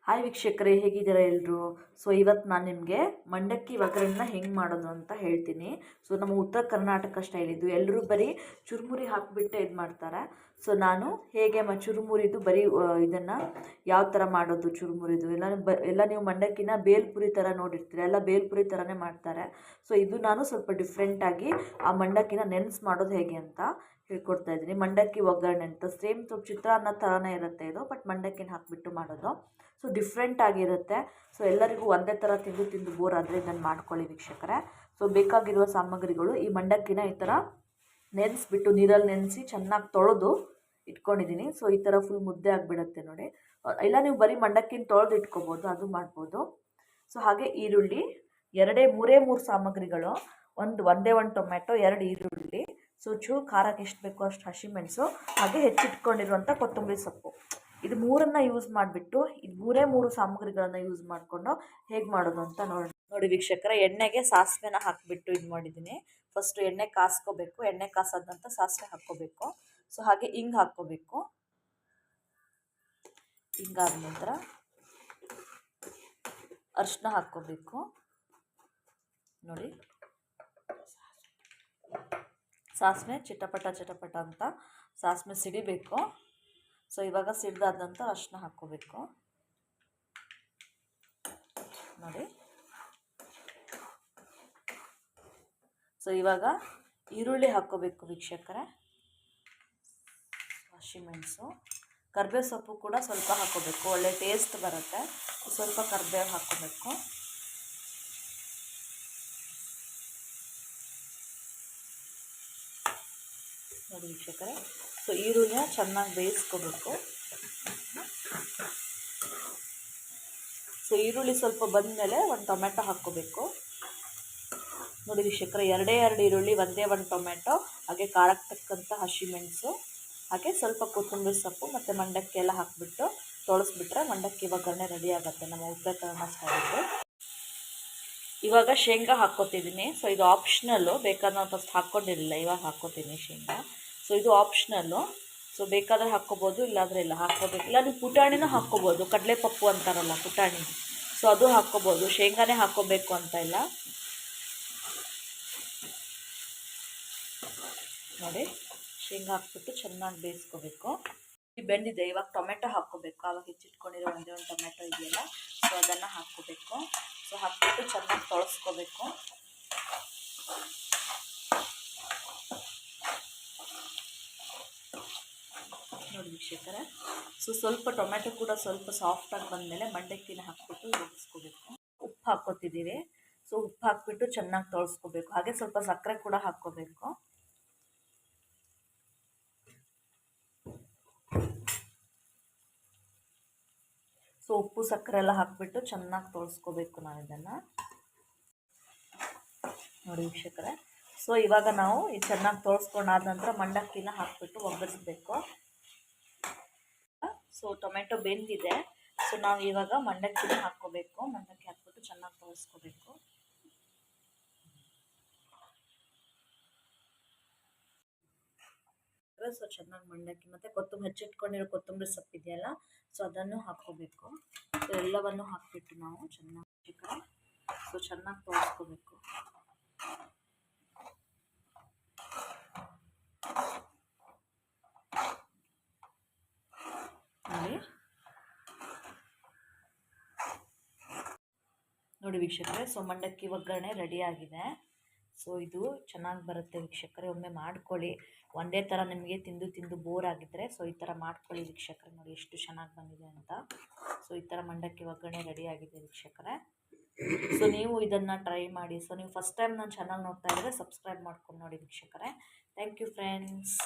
Hi ವೀಕ್ಷಕರೇ, ಹೇಗಿದ್ದೀರಾ ಎಲ್ಲರೂ? ಸೊ ಇವತ್ತು ನಾನು ನಿಮಗೆ ಮಂಡಕ್ಕಿ ಒಗ್ಗರಣೆನ ಹೆಂಗೆ ಮಾಡೋದು ಅಂತ ಹೇಳ್ತೀನಿ. ಸೊ ನಮ್ಮ ಉತ್ತರ ಕರ್ನಾಟಕ ಸ್ಟೈಲ್ ಇದು. ಎಲ್ಲರೂ ಬರೀ ಚುರುಮುರಿ ಹಾಕಿಬಿಟ್ಟೆ ಇದು ಮಾಡ್ತಾರೆ. ಸೊ ನಾನು ಹೇಗೆ ಚುರುಮುರಿದು ಬರೀ ಇದನ್ನು ಯಾವ ಥರ ಮಾಡೋದು ಚುರುಮುರಿದು ಎಲ್ಲ ನೀವು ಮಂಡಕ್ಕಿನ ಬೇಲ್ಪುರಿ ಥರ ನೋಡಿರ್ತೀರ, ಎಲ್ಲ ಬೇಲ್ಪುರಿ ಥರನೇ ಮಾಡ್ತಾರೆ. ಸೊ ಇದು ನಾನು ಸ್ವಲ್ಪ ಡಿಫ್ರೆಂಟಾಗಿ ಆ ಮಂಡಕ್ಕಿನ ನೆನೆಸಿ ಮಾಡೋದು ಹೇಗೆ ಅಂತ ಹೇಳ್ಕೊಡ್ತಾ ಇದ್ದೀನಿ. ಮಂಡಕ್ಕಿ ಒಗ್ಗರಣೆ ಅಂತ ಸೇಮ್ ಸ್ವಲ್ಪ ಚಿತ್ರಾನ್ನ ಥರನೇ ಇರುತ್ತೆ ಇದು, ಬಟ್ ಮಂಡಕ್ಕಿನ ಹಾಕಿಬಿಟ್ಟು ಮಾಡೋದು. ಸೊ ಡಿಫ್ರೆಂಟ್ ಆಗಿರುತ್ತೆ. ಸೊ ಎಲ್ಲರಿಗೂ ಒಂದೇ ಥರ ತಿಂದು ಬೋರ್ ಆದರೆ ಇದನ್ನು ಮಾಡ್ಕೊಳ್ಳಿ ವೀಕ್ಷಕರೇ. ಸೊ ಬೇಕಾಗಿರುವ ಸಾಮಗ್ರಿಗಳು, ಈ ಮಂಡಕ್ಕಿನ ಈ ಥರ ನೆನೆಸ್ಬಿಟ್ಟು ನೀರಲ್ಲಿ ನೆನೆಸಿ ಚೆನ್ನಾಗಿ ತೊಳೆದು ಇಟ್ಕೊಂಡಿದ್ದೀನಿ. ಸೊ ಈ ಥರ ಫುಲ್ ಮುದ್ದೆ ಆಗಿಬಿಡುತ್ತೆ ನೋಡಿ. ಇಲ್ಲ ನೀವು ಬರೀ ಮಂಡಕ್ಕಿನ ತೊಳೆದು ಇಟ್ಕೊಬೋದು, ಅದು ಮಾಡ್ಬೋದು. ಸೊ ಹಾಗೆ ಈರುಳ್ಳಿ ಮೂರೇ ಮೂರು ಸಾಮಗ್ರಿಗಳು, ಒಂದೇ ಟೊಮೆಟೊ, 2 ಈರುಳ್ಳಿ, ಸೊ ಚೂರು ಖಾರಕ್ಕೆ ಎಷ್ಟು ಬೇಕೋ ಅಷ್ಟು ಹಸಿಮೆಣಸು, ಹಾಗೆ ಹೆಚ್ಚಿಟ್ಕೊಂಡಿರುವಂಥ ಕೊತ್ತಂಬರಿ ಸೊಪ್ಪು. ಇದು ಮೂರನ್ನು ಯೂಸ್ ಮಾಡಿಬಿಟ್ಟು ಮೂರೇ ಮೂರು ಸಾಮಗ್ರಿಗಳನ್ನು ಯೂಸ್ ಮಾಡಿಕೊಂಡು ಹೇಗೆ ಮಾಡೋದು ಅಂತ ನೋಡಿ ವೀಕ್ಷಕರೇ. ಎಣ್ಣೆಗೆ ಸಾಸಿವೆನ ಹಾಕಿಬಿಟ್ಟು ಇದು ಮಾಡಿದ್ದೀನಿ. ಫಸ್ಟು ಎಣ್ಣೆ ಕಾಸ್ಕೋಬೇಕು. ಎಣ್ಣೆ ಕಾಸಾದ ನಂತರ ಸಾಸಿವೆ ಹಾಕ್ಕೋಬೇಕು. ಸೊ ಹಾಗೆ ಹಿಂಗೆ ಹಾಕ್ಕೋಬೇಕು. ಹಿಂಗಾದ ನಂತರ ಅರಿಶಿನ ಹಾಕ್ಕೋಬೇಕು ನೋಡಿ. ಸಾಸಿವೆ ಚಿಟಪಟ ಅಂತ ಸಾಸಿವೆ ಸಿಡಿಬೇಕು. ಸೊ ಇವಾಗ ಸಿಡ್ದಾದ ನಂತರ ಅರಿಶಿನ ಹಾಕ್ಕೋಬೇಕು ನೋಡಿ. ಸೊ ಇವಾಗ ಈರುಳ್ಳಿ ಹಾಕ್ಕೋಬೇಕು ವೀಕ್ಷಕರೇ, ಹಸಿಮೆಣಸು, ಕರಿಬೇವು ಸೊಪ್ಪು ಕೂಡ ಸ್ವಲ್ಪ ಹಾಕ್ಕೋಬೇಕು, ಒಳ್ಳೆ ಟೇಸ್ಟ್ ಬರುತ್ತೆ. ಸ್ವಲ್ಪ ಕರಿಬೇವು ಹಾಕ್ಕೋಬೇಕು. ನೋಡಿ ವೀಕ್ಷಕರೇ, ಸೊ ಈರುಳ್ಳಿನ ಚೆನ್ನಾಗಿ ಬೇಯಿಸ್ಕೋಬೇಕು. ಸೊ ಈರುಳ್ಳಿ ಸ್ವಲ್ಪ ಬಂದಮೇಲೆ ಒಂದು ಟೊಮೆಟೊ ಹಾಕ್ಕೋಬೇಕು ನೋಡಿ ವೀಕ್ಷಕರೇ. 2 ಈರುಳ್ಳಿ, ಒಂದೇ ಟೊಮೆಟೊ, ಹಾಗೆ ಖಾರಕ್ಕೆ ತಕ್ಕಂಥ ಹಸಿಮೆಣಸು, ಹಾಗೆ ಸ್ವಲ್ಪ ಕೊತ್ತಂಬರಿ ಸೊಪ್ಪು ಮತ್ತು ಮಂಡಕ್ಕಿ ಎಲ್ಲ ಹಾಕಿಬಿಟ್ಟು ತೊಳಸ್ಬಿಟ್ರೆ ಮಂಡಕ್ಕಿ ಒಗ್ಗರಣೆ ರೆಡಿ ಆಗುತ್ತೆ ನಮ್ಮ ಉತ್ತರ ಕನ್ನಡ ಸ್ಟೈಲಿಗೆ. ಇವಾಗ ಶೇಂಗಾ ಹಾಕ್ಕೋತಿದ್ದೀನಿ. ಸೊ ಇದು ಆಪ್ಷನಲ್ಲು, ಬೇಕಾದ್ರೆ ನಾನು ಫಸ್ಟ್ ಹಾಕ್ಕೊಂಡಿರಲಿಲ್ಲ, ಇವಾಗ ಹಾಕ್ಕೋತೀನಿ ಶೇಂಗಾ. ಸೊ ಇದು ಆಪ್ಷನಲ್ಲು. ಸೊ ಬೇಕಾದರೆ ಹಾಕ್ಕೋಬೋದು, ಇಲ್ಲಾಂದರೆ ಇಲ್ಲ, ಹಾಕ್ಕೋಬೇಕು. ಇಲ್ಲ ನೀವು ಪುಟಾಣಿನೂ ಹಾಕ್ಕೋಬೋದು, ಕಡಲೆಪಪ್ಪು ಅಂತಾರಲ್ಲ ಪುಟಾಣಿ, ಸೊ ಅದು ಹಾಕ್ಕೋಬೋದು. ಶೇಂಗಾನೇ ಹಾಕ್ಕೋಬೇಕು ಅಂತ ಇಲ್ಲ ನೋಡಿ. ಶೇಂಗಾ ಹಾಕ್ಬಿಟ್ಟು ಚೆನ್ನಾಗಿ ಬೇಯಿಸ್ಕೋಬೇಕು. ಬೆಂದಿದೆ, ಇವಾಗ ಟೊಮೆಟೊ ಹಾಕ್ಕೋಬೇಕು. ಆವಾಗ ಹೆಚ್ಚಿಟ್ಕೊಂಡಿರೋ ಒಂದೇ ಟೊಮೆಟೊ ಇದೆಯಲ್ಲ, ಸೊ ಅದನ್ನು ಹಾಕ್ಕೋಬೇಕು. ಸೊ ಹಾಕ್ಬಿಟ್ಟು ಚೆನ್ನಾಗಿ ತೊಳಸ್ಕೋಬೇಕು. ನೋಡಿ ವೀಕ್ಷಕರೇ, ಸೊ ಸ್ವಲ್ಪ ಟೊಮೆಟೊ ಕೂಡ ಸ್ವಲ್ಪ ಸಾಫ್ಟಾಗಿ ಬಂದಮೇಲೆ ಮಂಡಕ್ಕಿನ ಹಾಕ್ಬಿಟ್ಟು ರುಬ್ಬಿಸ್ಕೋಬೇಕು. ಉಪ್ಪು ಹಾಕ್ಕೋತಿದ್ದೀವಿ. ಸೊ ಉಪ್ಪು ಹಾಕ್ಬಿಟ್ಟು ಚೆನ್ನಾಗಿ ತೊಳಸ್ಕೋಬೇಕು. ಹಾಗೆ ಸ್ವಲ್ಪ ಸಕ್ಕರೆ ಕೂಡ ಹಾಕ್ಕೋಬೇಕು. ಸೊ ಉಪ್ಪು ಸಕ್ಕರೆ ಎಲ್ಲ ಹಾಕ್ಬಿಟ್ಟು ಚೆನ್ನಾಗಿ ತೊಳಸ್ಕೋಬೇಕು ನಾವು ಇದನ್ನು ನೋಡಿ ವೀಕ್ಷಕರೇ. ಸೊ ಇವಾಗ ನಾವು ಇದು ಚೆನ್ನಾಗಿ ತೊಳಸ್ಕೊಂಡಾದ ನಂತರ ಮಂಡಕ್ಕಿನ ಹಾಕ್ಬಿಟ್ಟು ಒಗ್ಗರಿಸ್ಬೇಕು. ಸೊ ಟೊಮೆಟೊ ಬೆಂದಿದೆ. ಸೊ ನಾವು ಇವಾಗ ಮಂಡಕ್ಕಿನ ಹಾಕ್ಕೋಬೇಕು. ಮಂಡಕ್ಕಿ ಹಾಕ್ಬಿಟ್ಟು ಚೆನ್ನಾಗಿ ತೊಳಸ್ಕೋಬೇಕು. ಸೊ ಚೆನ್ನಾಗಿ ಮಂಡಕ್ಕಿ ಮತ್ತು ಹೆಚ್ಚಿಟ್ಕೊಂಡಿರೋ ಕೊತ್ತಂಬರಿ ಸೊಪ್ಪು ಇದೆಯಲ್ಲ, ಸೊ ಅದನ್ನು ಹಾಕ್ಕೋಬೇಕು. ಸೊ ಎಲ್ಲವನ್ನು ಹಾಕ್ಬಿಟ್ಟು ನಾವು ಚೆನ್ನಾಗಿ ಚೆನ್ನಾಗಿ ತೊಳಸ್ಕೋಬೇಕು. ನೋಡಿ ವೀಕ್ಷಕರೇ, ಸೊ ಮಂಡಕ್ಕಿ ಒಗ್ಗರಣೆ ರೆಡಿಯಾಗಿದೆ. ಸೊ ಇದು ಚೆನ್ನಾಗಿ ಬರುತ್ತೆ ವೀಕ್ಷಕರೇ, ಒಮ್ಮೆ ಮಾಡ್ಕೊಳ್ಳಿ. ಒಂದೇ ಥರ ನಿಮಗೆ ತಿಂದು ಬೋರ್ ಆಗಿದ್ದರೆ ಸೊ ಈ ಥರ ಮಾಡ್ಕೊಳ್ಳಿ ವೀಕ್ಷಕರೇ. ನೋಡಿ ಎಷ್ಟು ಚೆನ್ನಾಗಿ ಬಂದಿದೆ ಅಂತ. ಸೊ ಈ ಥರ ಮಂಡಕ್ಕಿ ಒಗ್ಗರಣೆ ರೆಡಿಯಾಗಿದೆ ವೀಕ್ಷಕರೇ. ಸೊ ನೀವು ಇದನ್ನು ಟ್ರೈ ಮಾಡಿ. ಸೊ ನೀವು ಫಸ್ಟ್ ಟೈಮ್ ನನ್ನ ಚಾನಲ್ ನೋಡ್ತಾ ಇದ್ದರೆ ಸಬ್ಸ್ಕ್ರೈಬ್ ಮಾಡ್ಕೊಂಡು ನೋಡಿ ವೀಕ್ಷಕರೇ. Thank you friends.